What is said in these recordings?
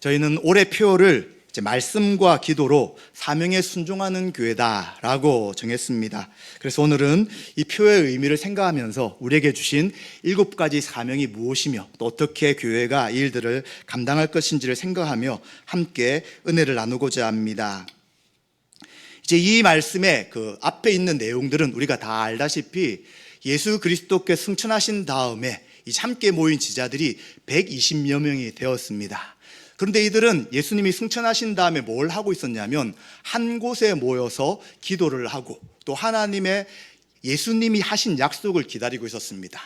저희는 올해 표어를 말씀과 기도로 사명에 순종하는 교회다라고 정했습니다. 그래서 오늘은 이 표어의 의미를 생각하면서 우리에게 주신 7가지 사명이 무엇이며 또 어떻게 교회가 이 일들을 감당할 것인지를 생각하며 함께 은혜를 나누고자 합니다. 이제 이 말씀의 그 앞에 있는 내용들은 우리가 다 알다시피 예수 그리스도께 승천하신 다음에 이제 함께 모인 지자들이 120여 명이 되었습니다. 그런데 이들은 예수님이 승천하신 다음에 뭘 하고 있었냐면 한 곳에 모여서 기도를 하고 또 하나님의 예수님이 하신 약속을 기다리고 있었습니다.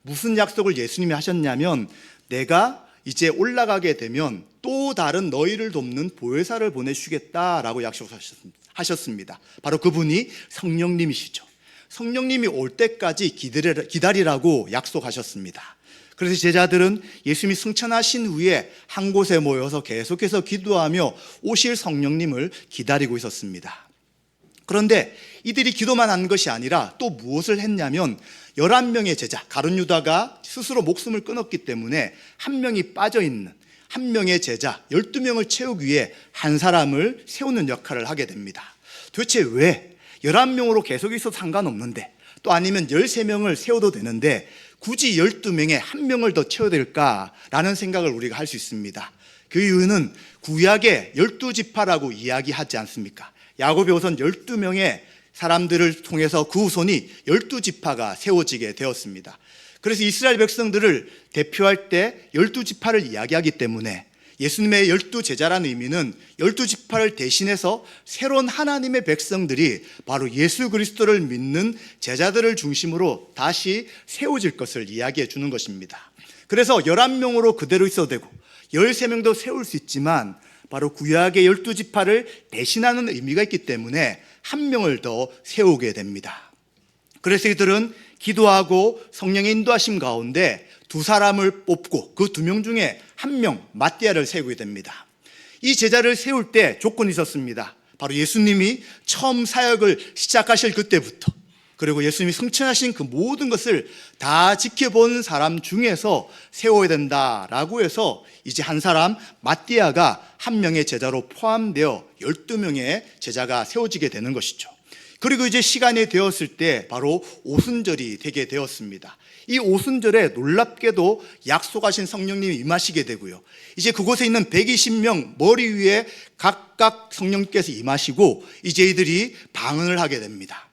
무슨 약속을 예수님이 하셨냐면 내가 이제 올라가게 되면 또 다른 너희를 돕는 보혜사를 보내주겠다라고 약속하셨습니다. 바로 그분이 성령님이시죠. 성령님이 올 때까지 기다리라고 약속하셨습니다. 그래서 제자들은 예수님이 승천하신 후에 한 곳에 모여서 계속해서 기도하며 오실 성령님을 기다리고 있었습니다. 그런데 이들이 기도만 한 것이 아니라 또 무엇을 했냐면 11명의 제자, 가룟 유다가 스스로 목숨을 끊었기 때문에 한 명이 빠져있는 한 명의 제자 12명을 채우기 위해 한 사람을 세우는 역할을 하게 됩니다. 도대체 왜 11명으로 계속 있어도 상관없는데 또 아니면 13명을 세워도 되는데 굳이 12명에 한 명을 더 채워야 될까라는 생각을 우리가 할 수 있습니다. 그 이유는 구약의 12지파라고 이야기하지 않습니까? 야곱의 후손 12명의 사람들을 통해서 그 후손이 12지파가 세워지게 되었습니다. 그래서 이스라엘 백성들을 대표할 때 12지파를 이야기하기 때문에 예수님의 12제자라는 의미는 12지파를 대신해서 새로운 하나님의 백성들이 바로 예수 그리스도를 믿는 제자들을 중심으로 다시 세워질 것을 이야기해 주는 것입니다. 그래서 11명으로 그대로 있어도 되고 13명도 세울 수 있지만 바로 구약의 12지파를 대신하는 의미가 있기 때문에 한 명을 더 세우게 됩니다. 그래서 이들은 기도하고 성령의 인도하심 가운데 2사람을 뽑고 그 2명 중에 1명 맏대아를 세우게 됩니다. 이 제자를 세울 때 조건이 있었습니다. 바로 예수님이 처음 사역을 시작하실 그때부터 그리고 예수님이 승천하신 그 모든 것을 다 지켜본 사람 중에서 세워야 된다라고 해서 이제 한 사람 맏대아가 1명의 제자로 포함되어 12명의 제자가 세워지게 되는 것이죠. 그리고 이제 시간이 되었을 때 바로 오순절이 되게 되었습니다. 이 오순절에 놀랍게도 약속하신 성령님이 임하시게 되고요. 이제 그곳에 있는 120명 머리 위에 각각 성령께서 임하시고 이제 이들이 방언을 하게 됩니다.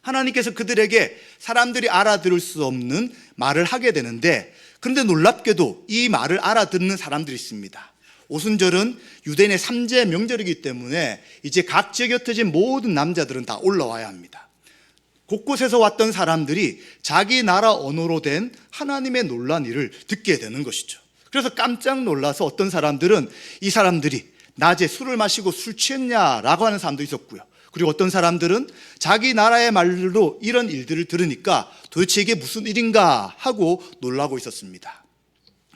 하나님께서 그들에게 사람들이 알아들을 수 없는 말을 하게 되는데 그런데 놀랍게도 이 말을 알아듣는 사람들이 있습니다. 오순절은 유대인의 3제 명절이기 때문에 이제 각 지역에 흩어진 모든 남자들은 다 올라와야 합니다. 곳곳에서 왔던 사람들이 자기 나라 언어로 된 하나님의 놀라운 일을 듣게 되는 것이죠. 그래서 깜짝 놀라서 어떤 사람들은 이 사람들이 낮에 술을 마시고 술 취했냐라고 하는 사람도 있었고요. 그리고 어떤 사람들은 자기 나라의 말로 이런 일들을 들으니까 도대체 이게 무슨 일인가 하고 놀라고 있었습니다.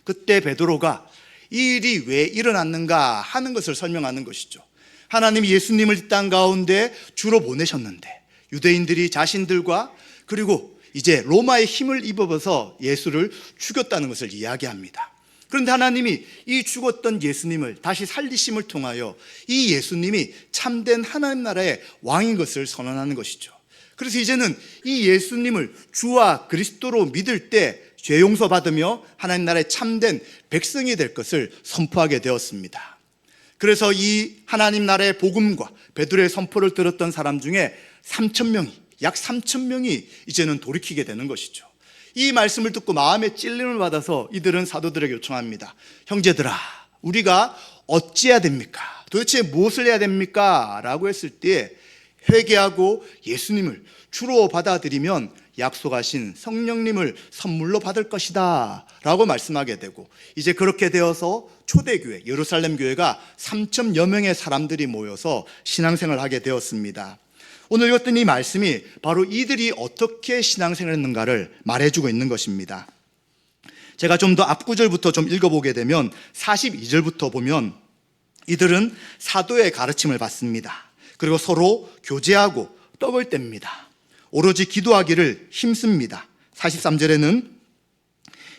그때 베드로가 이 일이 왜 일어났는가 하는 것을 설명하는 것이죠. 하나님이 예수님을 이 땅 가운데 주로 보내셨는데 유대인들이 자신들과 그리고 이제 로마의 힘을 입어서 예수를 죽였다는 것을 이야기합니다. 그런데 하나님이 이 죽었던 예수님을 다시 살리심을 통하여 이 예수님이 참된 하나님 나라의 왕인 것을 선언하는 것이죠. 그래서 이제는 이 예수님을 주와 그리스도로 믿을 때 죄 용서받으며 하나님 나라의 참된 백성이 될 것을 선포하게 되었습니다. 그래서 이 하나님 나라의 복음과 베드로의 선포를 들었던 사람 중에 3,000명이 약 3,000명이 이제는 돌이키게 되는 것이죠. 이 말씀을 듣고 마음에 찔림을 받아서 이들은 사도들에게 요청합니다. 형제들아, 우리가 어찌해야 됩니까? 도대체 무엇을 해야 됩니까? 라고 했을 때 회개하고 예수님을 주로 받아들이면 약속하신 성령님을 선물로 받을 것이다 라고 말씀하게 되고 이제 그렇게 되어서 초대교회 예루살렘 교회가 3,000여 명의 사람들이 모여서 신앙생활을 하게 되었습니다. 오늘 읽었던 이 말씀이 바로 이들이 어떻게 신앙생활을 했는가를 말해주고 있는 것입니다. 제가 좀 더 앞구절부터 좀 읽어보게 되면 42절부터 보면 이들은 사도의 가르침을 받습니다. 그리고 서로 교제하고 떡을 뗍니다. 오로지 기도하기를 힘씁니다. 43절에는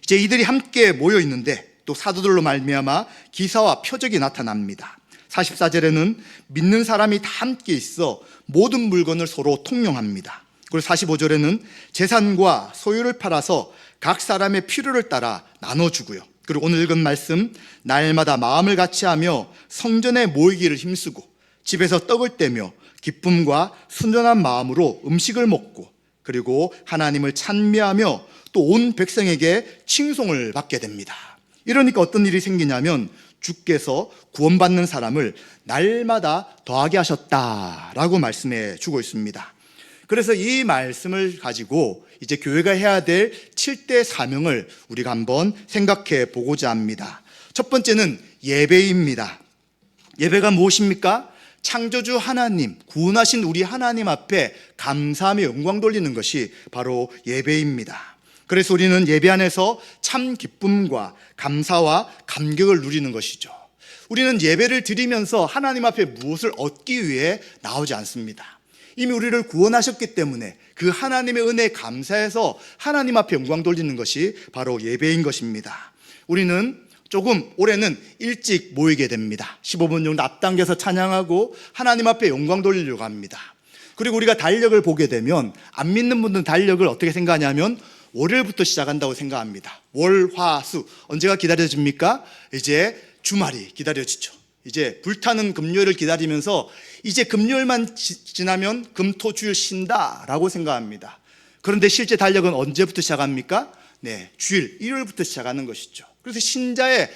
이제 이들이 함께 모여 있는데 또 사도들로 말미암아 기사와 표적이 나타납니다. 44절에는 믿는 사람이 다 함께 있어 모든 물건을 서로 통용합니다. 그리고 45절에는 재산과 소유를 팔아서 각 사람의 필요를 따라 나눠주고요. 그리고 오늘 읽은 말씀, 날마다 마음을 같이하며 성전에 모이기를 힘쓰고 집에서 떡을 떼며 기쁨과 순전한 마음으로 음식을 먹고 그리고 하나님을 찬미하며 또 온 백성에게 칭송을 받게 됩니다. 이러니까 어떤 일이 생기냐면 주께서 구원받는 사람을 날마다 더하게 하셨다라고 말씀해 주고 있습니다. 그래서 이 말씀을 가지고 이제 교회가 해야 될 7대 사명을 우리가 한번 생각해 보고자 합니다. 첫 번째는 예배입니다. 예배가 무엇입니까? 창조주 하나님, 구원하신 우리 하나님 앞에 감사하며 영광 돌리는 것이 바로 예배입니다. 그래서 우리는 예배 안에서 참 기쁨과 감사와 감격을 누리는 것이죠. 우리는 예배를 드리면서 하나님 앞에 무엇을 얻기 위해 나오지 않습니다. 이미 우리를 구원하셨기 때문에 그 하나님의 은혜에 감사해서 하나님 앞에 영광 돌리는 것이 바로 예배인 것입니다. 우리는 조금 올해는 일찍 모이게 됩니다. 15분 정도 앞당겨서 찬양하고 하나님 앞에 영광 돌리려고 합니다. 그리고 우리가 달력을 보게 되면 안 믿는 분들은 달력을 어떻게 생각하냐면 월요일부터 시작한다고 생각합니다. 월, 화, 수 언제가 기다려집니까? 이제 주말이 기다려지죠. 이제 불타는 금요일을 기다리면서 이제 금요일만 지나면 금, 토, 주일 쉰다라고 생각합니다. 그런데 실제 달력은 언제부터 시작합니까? 네, 주일, 일요일부터 시작하는 것이죠. 그래서 신자의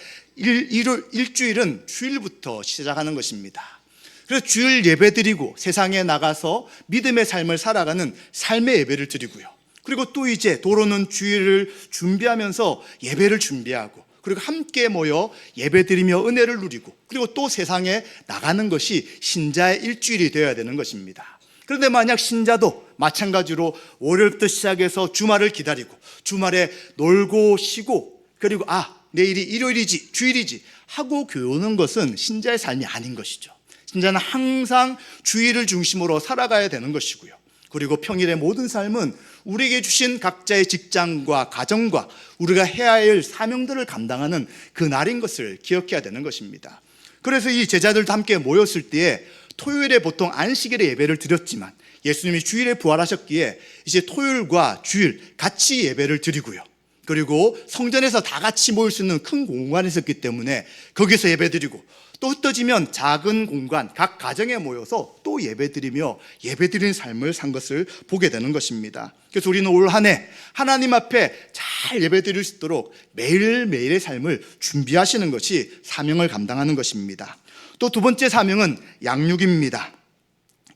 일주일은 주일부터 시작하는 것입니다. 그래서 주일 예배 드리고 세상에 나가서 믿음의 삶을 살아가는 삶의 예배를 드리고요. 그리고 또 이제 도로는 주일을 준비하면서 예배를 준비하고 그리고 함께 모여 예배 드리며 은혜를 누리고 그리고 또 세상에 나가는 것이 신자의 일주일이 되어야 되는 것입니다. 그런데 만약 신자도 마찬가지로 월요일부터 시작해서 주말을 기다리고 주말에 놀고 쉬고 그리고 내일이 일요일이지 주일이지 하고 교회 오는 것은 신자의 삶이 아닌 것이죠. 신자는 항상 주일을 중심으로 살아가야 되는 것이고요. 그리고 평일의 모든 삶은 우리에게 주신 각자의 직장과 가정과 우리가 해야 할 사명들을 감당하는 그 날인 것을 기억해야 되는 것입니다. 그래서 이 제자들도 함께 모였을 때에 토요일에 보통 안식일에 예배를 드렸지만 예수님이 주일에 부활하셨기에 이제 토요일과 주일 같이 예배를 드리고요. 그리고 성전에서 다 같이 모일 수 있는 큰 공간이 있었기 때문에 거기서 예배 드리고 또 흩어지면 작은 공간, 각 가정에 모여서 또 예배드리며 예배드리는 삶을 산 것을 보게 되는 것입니다. 그래서 우리는 올 한 해 하나님 앞에 잘 예배드릴 수 있도록 매일매일의 삶을 준비하시는 것이 사명을 감당하는 것입니다. 또 두 번째 사명은 양육입니다.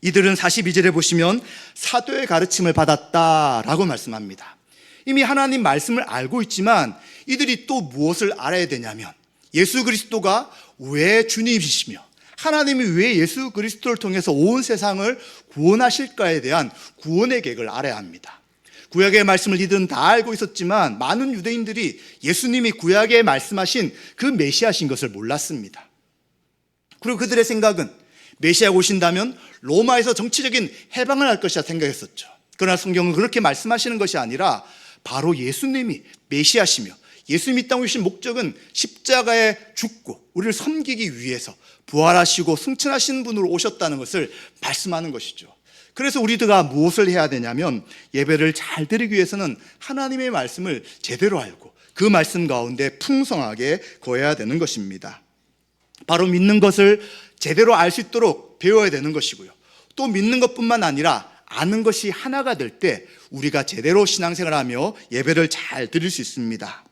이들은 42절에 보시면 사도의 가르침을 받았다라고 말씀합니다. 이미 하나님 말씀을 알고 있지만 이들이 또 무엇을 알아야 되냐면 예수 그리스도가 왜 주님이시며 하나님이 왜 예수 그리스도를 통해서 온 세상을 구원하실까에 대한 구원의 계획을 알아야 합니다. 구약의 말씀을 이들은 다 알고 있었지만 많은 유대인들이 예수님이 구약에 말씀하신 그 메시아신 것을 몰랐습니다. 그리고 그들의 생각은 메시아가 오신다면 로마에서 정치적인 해방을 할 것이라 생각했었죠. 그러나 성경은 그렇게 말씀하시는 것이 아니라 바로 예수님이 메시아시며 예수님이 이 땅에 오신 목적은 십자가에 죽고 우리를 섬기기 위해서 부활하시고 승천하신 분으로 오셨다는 것을 말씀하는 것이죠. 그래서 우리가 무엇을 해야 되냐면 예배를 잘 드리기 위해서는 하나님의 말씀을 제대로 알고 그 말씀 가운데 풍성하게 거해야 되는 것입니다. 바로 믿는 것을 제대로 알 수 있도록 배워야 되는 것이고요. 또 믿는 것뿐만 아니라 아는 것이 하나가 될 때 우리가 제대로 신앙생활하며 예배를 잘 드릴 수 있습니다.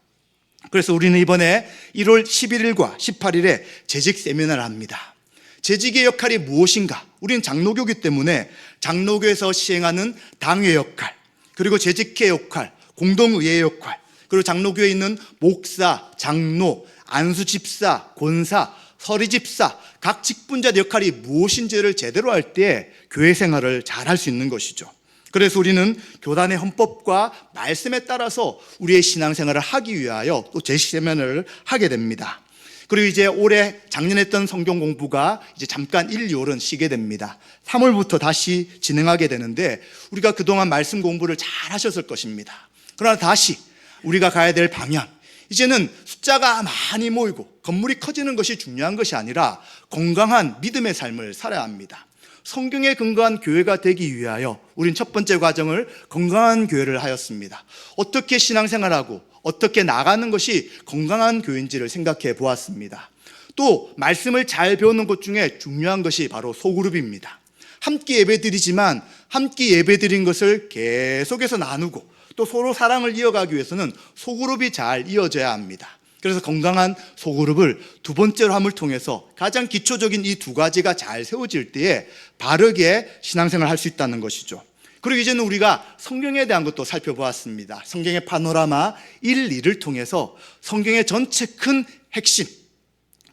그래서 우리는 이번에 1월 11일과 18일에 재직 세미나를 합니다. 재직의 역할이 무엇인가? 우리는 장로교이기 때문에 장로교에서 시행하는 당회 역할, 그리고 재직회 역할, 공동의회 역할, 그리고 장로교에 있는 목사, 장로, 안수집사, 권사, 서리집사, 각 직분자의 역할이 무엇인지를 제대로 할 때 교회 생활을 잘 할 수 있는 것이죠. 그래서 우리는 교단의 헌법과 말씀에 따라서 우리의 신앙생활을 하기 위하여 또 재직세미나를 하게 됩니다. 그리고 이제 올해 작년에 했던 성경 공부가 이제 잠깐 1, 2월은 쉬게 됩니다. 3월부터 다시 진행하게 되는데 우리가 그동안 말씀 공부를 잘 하셨을 것입니다. 그러나 다시 우리가 가야 될 방향, 이제는 숫자가 많이 모이고 건물이 커지는 것이 중요한 것이 아니라 건강한 믿음의 삶을 살아야 합니다. 성경에 근거한 교회가 되기 위하여 우린 첫 번째 과정을 건강한 교회를 하였습니다. 어떻게 신앙생활하고 어떻게 나가는 것이 건강한 교회인지를 생각해 보았습니다. 또 말씀을 잘 배우는 것 중에 중요한 것이 바로 소그룹입니다. 함께 예배드리지만 함께 예배드린 것을 계속해서 나누고 또 서로 사랑을 이어가기 위해서는 소그룹이 잘 이어져야 합니다. 그래서 건강한 소그룹을 두 번째로 함을 통해서 가장 기초적인 이 두 가지가 잘 세워질 때에 바르게 신앙생활을 할 수 있다는 것이죠. 그리고 이제는 우리가 성경에 대한 것도 살펴보았습니다. 성경의 파노라마 1, 2를 통해서 성경의 전체 큰 핵심,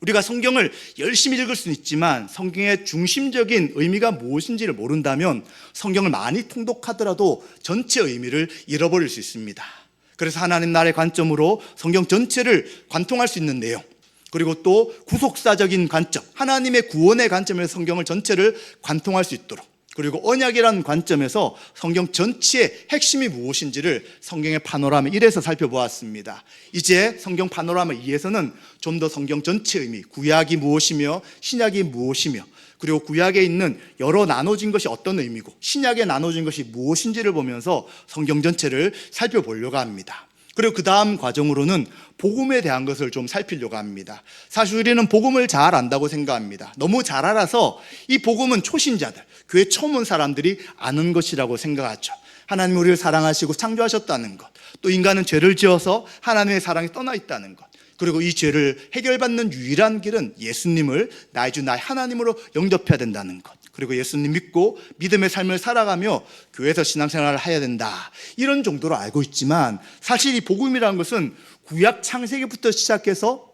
우리가 성경을 열심히 읽을 수는 있지만 성경의 중심적인 의미가 무엇인지를 모른다면 성경을 많이 통독하더라도 전체 의미를 잃어버릴 수 있습니다. 그래서 하나님 나라의 관점으로 성경 전체를 관통할 수 있는 내용, 그리고 또 구속사적인 관점, 하나님의 구원의 관점에서 성경을 전체를 관통할 수 있도록, 그리고 언약이라는 관점에서 성경 전체의 핵심이 무엇인지를 성경의 파노라마 1에서 살펴보았습니다. 이제 성경 파노라마 2에서는 좀 더 성경 전체 의미, 구약이 무엇이며 신약이 무엇이며, 그리고 구약에 있는 여러 나눠진 것이 어떤 의미고 신약에 나눠진 것이 무엇인지를 보면서 성경 전체를 살펴보려고 합니다. 그리고 그 다음 과정으로는 복음에 대한 것을 좀 살피려고 합니다. 사실 우리는 복음을 잘 안다고 생각합니다. 너무 잘 알아서 이 복음은 초신자들, 교회 처음 온 사람들이 아는 것이라고 생각하죠. 하나님 우리를 사랑하시고 창조하셨다는 것, 또 인간은 죄를 지어서 하나님의 사랑이 떠나 있다는 것, 그리고 이 죄를 해결받는 유일한 길은 예수님을 나의 주 나의 하나님으로 영접해야 된다는 것, 그리고 예수님 믿고 믿음의 삶을 살아가며 교회에서 신앙생활을 해야 된다, 이런 정도로 알고 있지만 사실 이 복음이라는 것은 구약 창세기부터 시작해서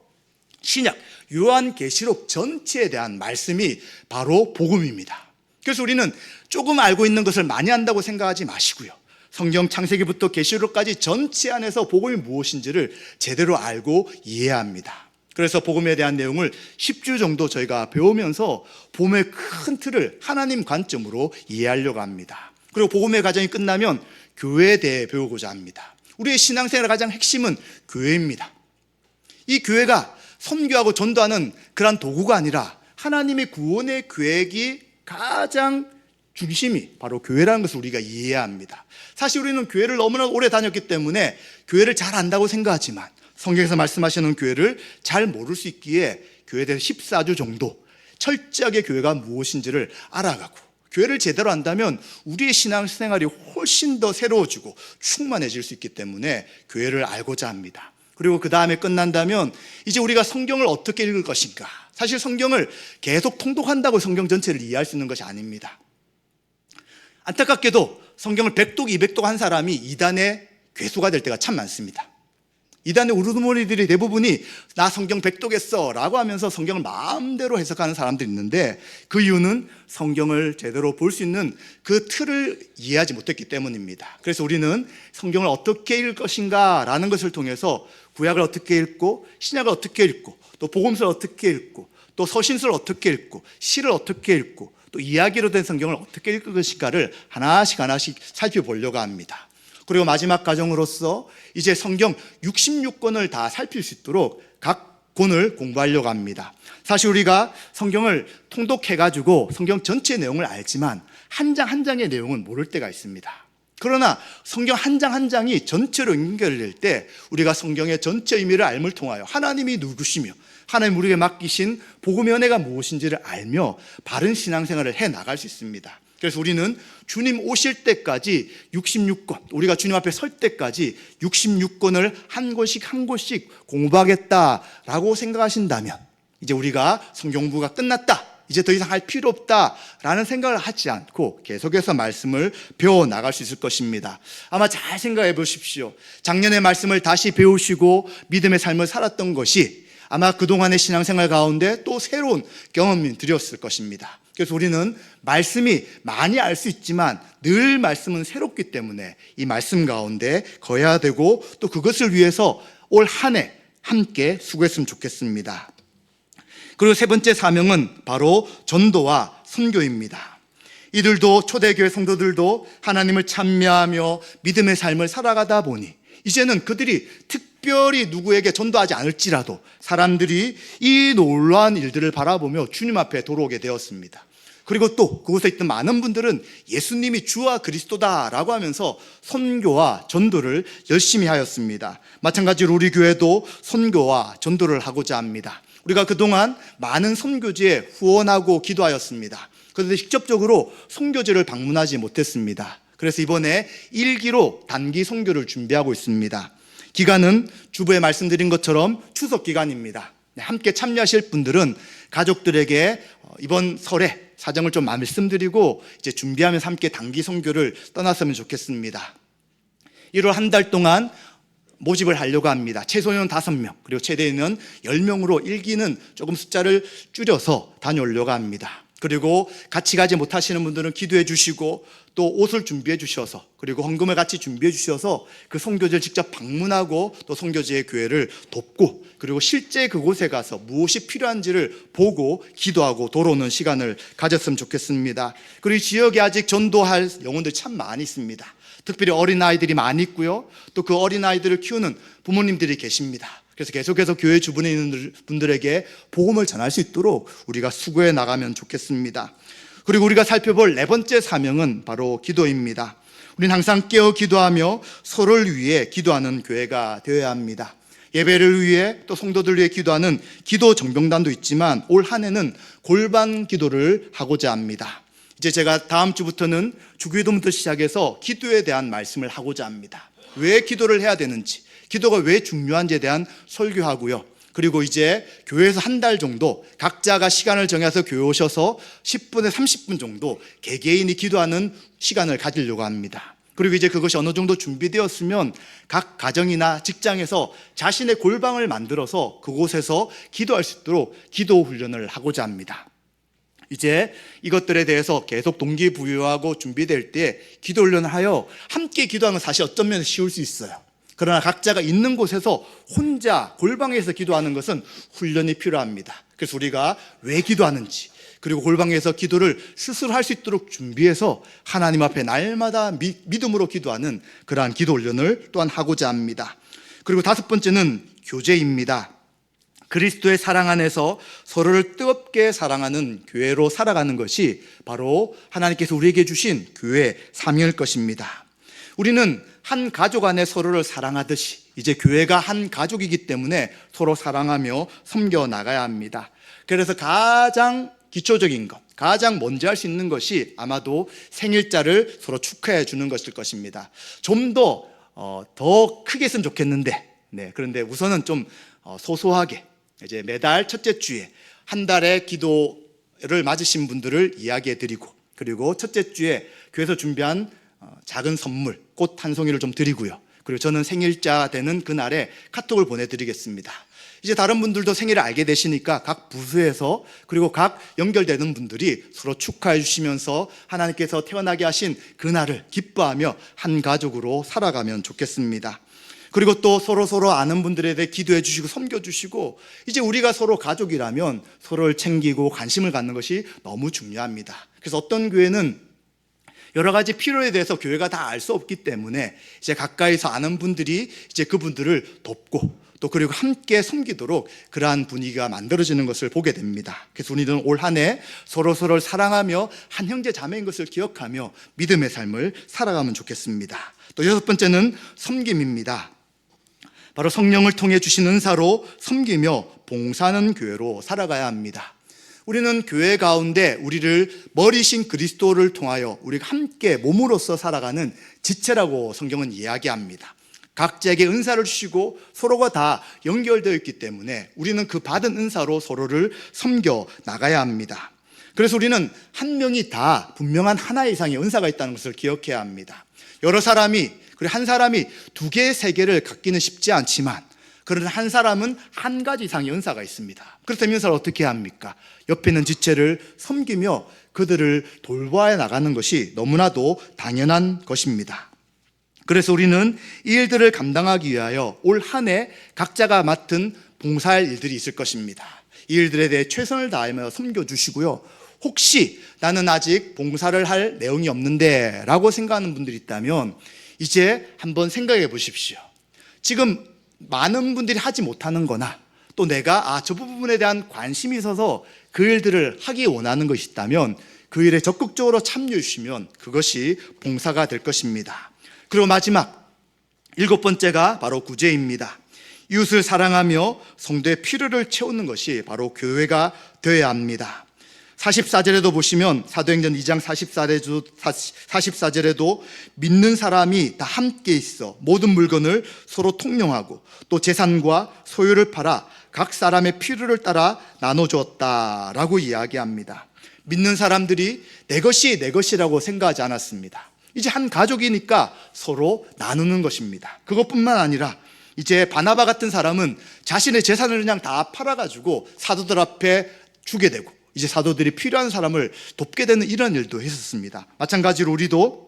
신약 요한계시록 전체에 대한 말씀이 바로 복음입니다. 그래서 우리는 조금 알고 있는 것을 많이 안다고 생각하지 마시고요, 성경 창세기부터 계시록까지 전체 안에서 복음이 무엇인지를 제대로 알고 이해해야 합니다. 그래서 복음에 대한 내용을 10주 정도 저희가 배우면서 복음의 큰 틀을 하나님 관점으로 이해하려고 합니다. 그리고 복음의 과정이 끝나면 교회에 대해 배우고자 합니다. 우리의 신앙생활의 가장 핵심은 교회입니다. 이 교회가 선교하고 전도하는 그런 도구가 아니라 하나님의 구원의 계획이 가장 중심이 바로 교회라는 것을 우리가 이해해야 합니다. 사실 우리는 교회를 너무나 오래 다녔기 때문에 교회를 잘 안다고 생각하지만 성경에서 말씀하시는 교회를 잘 모를 수 있기에 교회에 대해서 14주 정도 철저하게 교회가 무엇인지를 알아가고, 교회를 제대로 안다면 우리의 신앙생활이 훨씬 더 새로워지고 충만해질 수 있기 때문에 교회를 알고자 합니다. 그리고 그 다음에 끝난다면 이제 우리가 성경을 어떻게 읽을 것인가. 사실 성경을 계속 통독한다고 성경 전체를 이해할 수 있는 것이 아닙니다. 안타깝게도 성경을 100독, 200독 한 사람이 이단의 괴수가 될 때가 참 많습니다. 이단의 우르드머리들이 대부분이 나 성경 100독 했어 라고 하면서 성경을 마음대로 해석하는 사람들이 있는데, 그 이유는 성경을 제대로 볼 수 있는 그 틀을 이해하지 못했기 때문입니다. 그래서 우리는 성경을 어떻게 읽을 것인가 라는 것을 통해서 구약을 어떻게 읽고 신약을 어떻게 읽고 또 복음서를 어떻게 읽고 또 서신서를 어떻게 읽고 시를 어떻게 읽고 또 이야기로 된 성경을 어떻게 읽을 것인가를 하나씩 살펴보려고 합니다. 그리고 마지막 과정으로서 이제 성경 66권을 다 살필 수 있도록 각 권을 공부하려고 합니다. 사실 우리가 성경을 통독해가지고 성경 전체 내용을 알지만 한 장 한 장의 내용은 모를 때가 있습니다. 그러나 성경 한 장 한 장이 전체로 연결될 때 우리가 성경의 전체 의미를 알음을 통하여 하나님이 누구시며 하나님 우리에게 맡기신 복음의 은혜가 무엇인지를 알며 바른 신앙생활을 해 나갈 수 있습니다. 그래서 우리는 주님 오실 때까지 66권, 우리가 주님 앞에 설 때까지 66권을 한 권씩 한 권씩 공부하겠다라고 생각하신다면 이제 우리가 성경 공부가 끝났다, 이제 더 이상 할 필요 없다라는 생각을 하지 않고 계속해서 말씀을 배워나갈 수 있을 것입니다. 아마 잘 생각해 보십시오. 작년의 말씀을 다시 배우시고 믿음의 삶을 살았던 것이 아마 그동안의 신앙생활 가운데 또 새로운 경험들이었을 것입니다. 그래서 우리는 말씀이 많이 알 수 있지만 늘 말씀은 새롭기 때문에 이 말씀 가운데 거해야 되고 또 그것을 위해서 올 한 해 함께 수고했으면 좋겠습니다. 그리고 세 번째 사명은 바로 전도와 선교입니다. 이들도 초대교회 성도들도 하나님을 찬미하며 믿음의 삶을 살아가다 보니 이제는 그들이 특별히 특별히 누구에게 전도하지 않을지라도 사람들이 이 놀라운 일들을 바라보며 주님 앞에 돌아오게 되었습니다. 그리고 또 그곳에 있던 많은 분들은 예수님이 주와 그리스도다라고 하면서 선교와 전도를 열심히 하였습니다. 마찬가지로 우리 교회도 선교와 전도를 하고자 합니다. 우리가 그동안 많은 선교지에 후원하고 기도하였습니다. 그런데 직접적으로 선교지를 방문하지 못했습니다. 그래서 이번에 1기로 단기 선교를 준비하고 있습니다. 기간은 주부에 말씀드린 것처럼 추석 기간입니다. 함께 참여하실 분들은 가족들에게 이번 설에 사정을 좀 말씀드리고 이제 준비하면서 함께 단기 선교를 떠났으면 좋겠습니다. 1월 한 달 동안 모집을 하려고 합니다. 최소는 5명, 그리고 최대는 10명으로 1기는 조금 숫자를 줄여서 다녀오려고 합니다. 그리고 같이 가지 못하시는 분들은 기도해 주시고 또 옷을 준비해 주셔서, 그리고 헌금을 같이 준비해 주셔서 그 선교지를 직접 방문하고 또 선교지의 교회를 돕고, 그리고 실제 그곳에 가서 무엇이 필요한지를 보고 기도하고 돌아오는 시간을 가졌으면 좋겠습니다. 그리고 이 지역에 아직 전도할 영혼들이 참 많이 있습니다. 특별히 어린아이들이 많이 있고요, 또 그 어린아이들을 키우는 부모님들이 계십니다. 그래서 계속해서 교회 주변에 있는 분들에게 복음을 전할 수 있도록 우리가 수고해 나가면 좋겠습니다. 그리고 우리가 살펴볼 4번째 사명은 바로 기도입니다. 우리는 항상 깨어 기도하며 서로를 위해 기도하는 교회가 되어야 합니다. 예배를 위해 또 성도들 위해 기도하는 기도 정병단도 있지만 올 한 해는 골방 기도를 하고자 합니다. 이제 제가 다음 주부터는 주기도부터 시작해서 기도에 대한 말씀을 하고자 합니다. 왜 기도를 해야 되는지, 기도가 왜 중요한지에 대한 설교하고요. 그리고 이제 교회에서 한 달 정도 각자가 시간을 정해서 교회 오셔서 10분에서 30분 정도 개개인이 기도하는 시간을 가지려고 합니다. 그리고 이제 그것이 어느 정도 준비되었으면 각 가정이나 직장에서 자신의 골방을 만들어서 그곳에서 기도할 수 있도록 기도 훈련을 하고자 합니다. 이제 이것들에 대해서 계속 동기부여하고 준비될 때 기도 훈련을 하여 함께 기도하면 사실 어떤 면에서 쉬울 수 있어요. 그러나 각자가 있는 곳에서 혼자 골방에서 기도하는 것은 훈련이 필요합니다. 그래서 우리가 왜 기도하는지, 그리고 골방에서 기도를 스스로 할 수 있도록 준비해서 하나님 앞에 날마다 믿음으로 기도하는 그러한 기도 훈련을 또한 하고자 합니다. 그리고 5번째는 교제입니다. 그리스도의 사랑 안에서 서로를 뜨겁게 사랑하는 교회로 살아가는 것이 바로 하나님께서 우리에게 주신 교회의 사명일 것입니다. 우리는 한 가족 안에 서로를 사랑하듯이 이제 교회가 한 가족이기 때문에 서로 사랑하며 섬겨 나가야 합니다. 그래서 가장 기초적인 것, 가장 먼저 할 수 있는 것이 아마도 생일자를 서로 축하해 주는 것일 것입니다. 좀 더 크게 했으면 좋겠는데, 그런데 우선은 좀 소소하게 이제 매달 첫째 주에 한 달의 기도를 맞으신 분들을 이야기해 드리고, 그리고 첫째 주에 교회에서 준비한 작은 선물, 꽃 한 송이를 좀 드리고요. 그리고 저는 생일자 되는 그날에 카톡을 보내드리겠습니다. 이제 다른 분들도 생일을 알게 되시니까 각 부서에서, 그리고 각 연결되는 분들이 서로 축하해 주시면서 하나님께서 태어나게 하신 그날을 기뻐하며 한 가족으로 살아가면 좋겠습니다. 그리고 또 서로 아는 분들에 대해 기도해 주시고 섬겨 주시고, 이제 우리가 서로 가족이라면 서로를 챙기고 관심을 갖는 것이 너무 중요합니다. 그래서 어떤 교회는 여러 가지 필요에 대해서 교회가 다 알 수 없기 때문에 이제 가까이서 아는 분들이 이제 그분들을 돕고, 또 그리고 함께 섬기도록 그러한 분위기가 만들어지는 것을 보게 됩니다. 그래서 우리는 올 한 해 서로를 사랑하며 한 형제 자매인 것을 기억하며 믿음의 삶을 살아가면 좋겠습니다. 또 6번째는 섬김입니다. 바로 성령을 통해 주신 은사로 섬기며 봉사하는 교회로 살아가야 합니다. 우리는 교회 가운데 우리를 머리신 그리스도를 통하여 우리가 함께 몸으로서 살아가는 지체라고 성경은 이야기합니다. 각자에게 은사를 주시고 서로가 다 연결되어 있기 때문에 우리는 그 받은 은사로 서로를 섬겨 나가야 합니다. 그래서 우리는 한 명이 다 분명한 하나 이상의 은사가 있다는 것을 기억해야 합니다. 여러 사람이, 그리고 한 사람이 2개, 3개를 갖기는 쉽지 않지만, 그러나 한 사람은 한 가지 이상의 은사가 있습니다. 그렇다면 은사를 어떻게 합니까? 옆에 있는 지체를 섬기며 그들을 돌보아 나가는 것이 너무나도 당연한 것입니다. 그래서 우리는 이 일들을 감당하기 위하여 올 한 해 각자가 맡은 봉사할 일들이 있을 것입니다. 이 일들에 대해 최선을 다하며 섬겨주시고요. 혹시 나는 아직 봉사를 할 내용이 없는데 라고 생각하는 분들이 있다면 이제 한번 생각해 보십시오. 지금 많은 분들이 하지 못하는 거나 또 내가 저 부분에 대한 관심이 있어서 그 일들을 하기 원하는 것이 있다면 그 일에 적극적으로 참여해 주시면 그것이 봉사가 될 것입니다. 그리고 마지막 7번째가 바로 구제입니다. 이웃을 사랑하며 성도의 필요를 채우는 것이 바로 교회가 되어야 합니다. 44절에도 보시면 사도행전 2장 44절에도 믿는 사람이 다 함께 있어 모든 물건을 서로 통용하고 또 재산과 소유를 팔아 각 사람의 필요를 따라 나눠주었다라고 이야기합니다. 믿는 사람들이 내 것이 내 것이라고 생각하지 않았습니다. 이제 한 가족이니까 서로 나누는 것입니다. 그것뿐만 아니라 이제 바나바 같은 사람은 자신의 재산을 그냥 다 팔아가지고 사도들 앞에 주게 되고 이제 사도들이 필요한 사람을 돕게 되는 이런 일도 했었습니다. 마찬가지로 우리도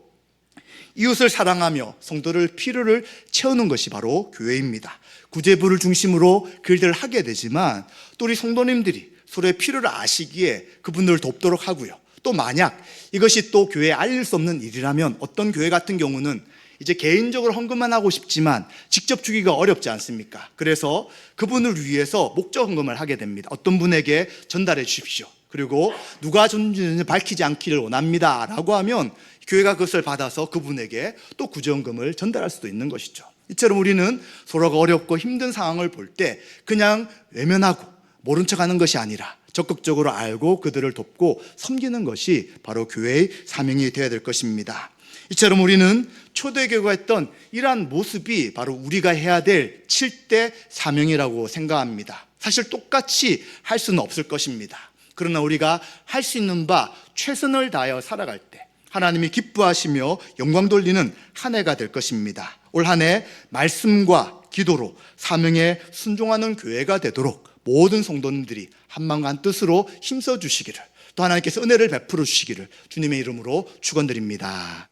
이웃을 사랑하며 성도를 필요를 채우는 것이 바로 교회입니다. 구제부를 중심으로 그 일들을 하게 되지만 또 우리 성도님들이 서로의 필요를 아시기에 그분들을 돕도록 하고요. 또 만약 이것이 또 교회에 알릴 수 없는 일이라면 어떤 교회 같은 경우는 이제 개인적으로 헌금만 하고 싶지만 직접 주기가 어렵지 않습니까? 그래서 그분을 위해서 목적 헌금을 하게 됩니다. 어떤 분에게 전달해 주십시오. 그리고 누가 줬는지 밝히지 않기를 원합니다 라고 하면 교회가 그것을 받아서 그분에게 또 구제헌금을 전달할 수도 있는 것이죠. 이처럼 우리는 서로가 어렵고 힘든 상황을 볼 때 그냥 외면하고 모른 척하는 것이 아니라 적극적으로 알고 그들을 돕고 섬기는 것이 바로 교회의 사명이 되어야 될 것입니다. 이처럼 우리는 초대교회가 했던 이러한 모습이 바로 우리가 해야 될 7대 사명이라고 생각합니다. 사실 똑같이 할 수는 없을 것입니다. 그러나 우리가 할 수 있는 바 최선을 다하여 살아갈 때 하나님이 기뻐하시며 영광 돌리는 한 해가 될 것입니다. 올 한 해 말씀과 기도로 사명에 순종하는 교회가 되도록 모든 성도님들이 한마음과 한뜻으로 힘써 주시기를 또 하나님께서 은혜를 베풀어 주시기를 주님의 이름으로 축원드립니다.